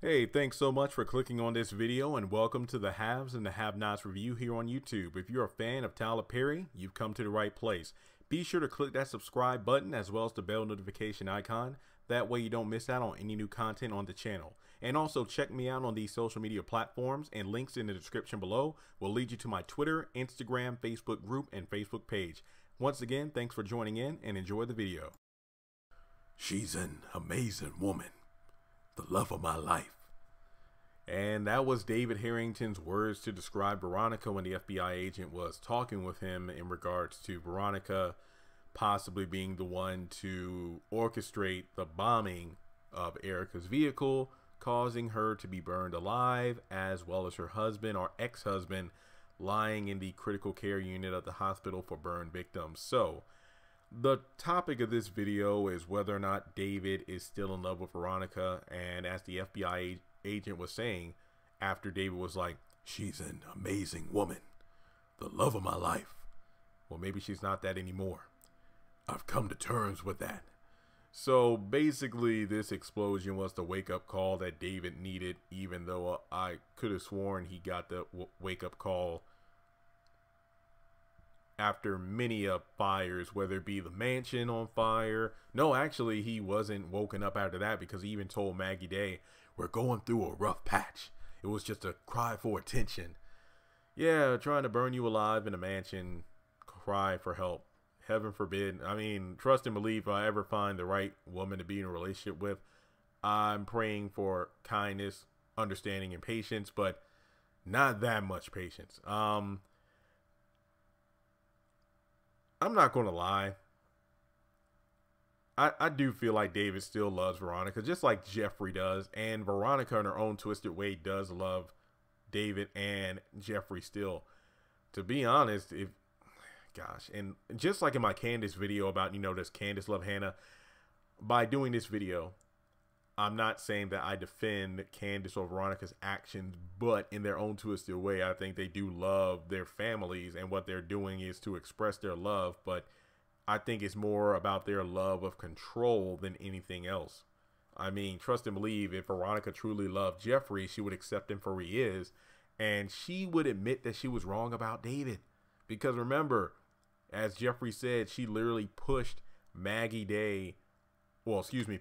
Hey, thanks so much for clicking on this video and welcome to the Haves and the Have-Nots review here on YouTube. If you're a fan of Tyler Perry, you've come to the right place. Be sure to click that subscribe button as well as the bell notification icon. That way you don't miss out on any new content on the channel. And also check me out on these social media platforms, and links in the description below will lead you to my Twitter, Instagram, Facebook group, and Facebook page. Once again, thanks for joining in and enjoy the video. She's an amazing woman. The love of my life. And that was David Harrington's words to describe Veronica when the FBI agent was talking with him in regards to Veronica possibly being the one to orchestrate the bombing of Erica's vehicle, causing her to be burned alive, as well as her husband or ex-husband lying in the critical care unit of the hospital for burn victims. So the topic of this video is whether or not David is still in love with Veronica. And as the FBI agent was saying, after David was like, she's an amazing woman. The love of my life. Well, maybe she's not that anymore. I've come to terms with that. So basically, this explosion was the wake-up call that David needed, even though I could have sworn he got the wake-up call after many of fires, whether it be the mansion on fire. No, actually, he wasn't woken up after that, because he even told Maggie Day, we're going through a rough patch. It was just a cry for attention. Yeah, trying to burn you alive in a mansion, cry for help. Heaven forbid. I mean, trust and believe, if I ever find the right woman to be in a relationship with, I'm praying for kindness, understanding, and patience, but not that much patience. I'm not going to lie. I do feel like David still loves Veronica, just like Jeffrey does. And Veronica, in her own twisted way, does love David and Jeffrey still. To be honest, and just like in my Candace video about, does Candace love Hannah? By doing this video, I'm not saying that I defend Candace or Veronica's actions, but in their own twisted way, I think they do love their families, and what they're doing is to express their love. But I think it's more about their love of control than anything else. I mean, trust and believe, if Veronica truly loved Jeffrey, she would accept him for who he is, and she would admit that she was wrong about David. Because remember, as Jeffrey said, she literally pushed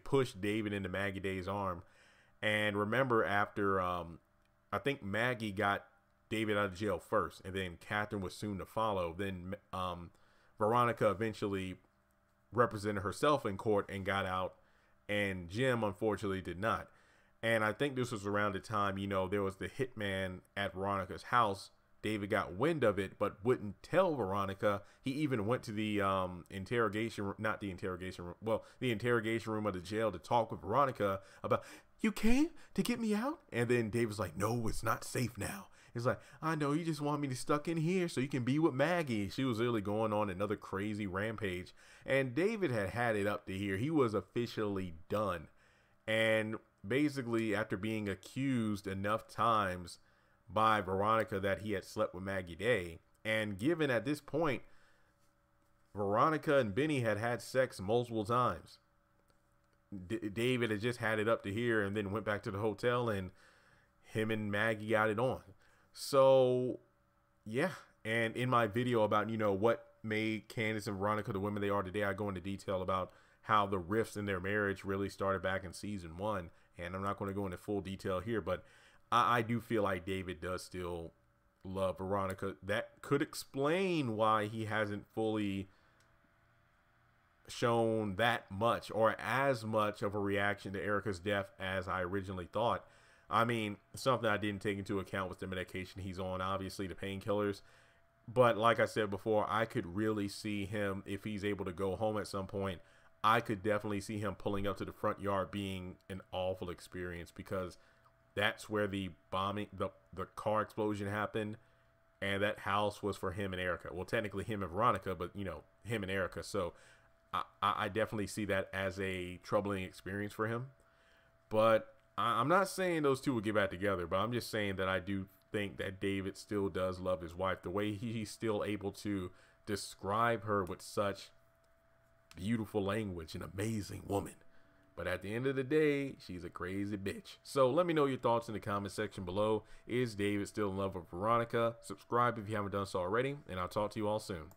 pushed David into Maggie Day's arm. And remember, after I think Maggie got David out of jail first, and then Catherine was soon to follow. Then Veronica eventually represented herself in court and got out, and Jim unfortunately did not. And I think this was around the time, there was the hitman at Veronica's house. David got wind of it, but wouldn't tell Veronica. He even went to the interrogation room of the jail to talk with Veronica about, you came to get me out? And then David's like, no, it's not safe now. He's like, I know, you just want me to stuck in here so you can be with Maggie. She was really going on another crazy rampage. And David had it up to here. He was officially done. And basically, after being accused enough times by Veronica that he had slept with Maggie Day, and given at this point, Veronica and Benny had sex multiple times. David had just had it up to here and then went back to the hotel, and him and Maggie got it on. So, yeah. And in my video about, what made Candace and Veronica the women they are today, I go into detail about how the rifts in their marriage really started back in season 1. And I'm not going to go into full detail here, but I do feel like David does still love Veronica. That could explain why he hasn't fully shown that much or as much of a reaction to Erica's death as I originally thought. I mean, something I didn't take into account was the medication he's on, obviously the painkillers. But like I said before, I could really see him, if he's able to go home at some point, I could definitely see him pulling up to the front yard being an awful experience, because that's where the bombing, the car explosion happened. And that house was for him and Erica. Well, technically him and Veronica, but, him and Erica. So I definitely see that as a troubling experience for him. But I'm not saying those two will get back together, but I'm just saying that I do think that David still does love his wife. The way he's still able to describe her with such beautiful language, an amazing woman. But at the end of the day, she's a crazy bitch. So let me know your thoughts in the comment section below. Is David still in love with Veronica? Subscribe if you haven't done so already, and I'll talk to you all soon.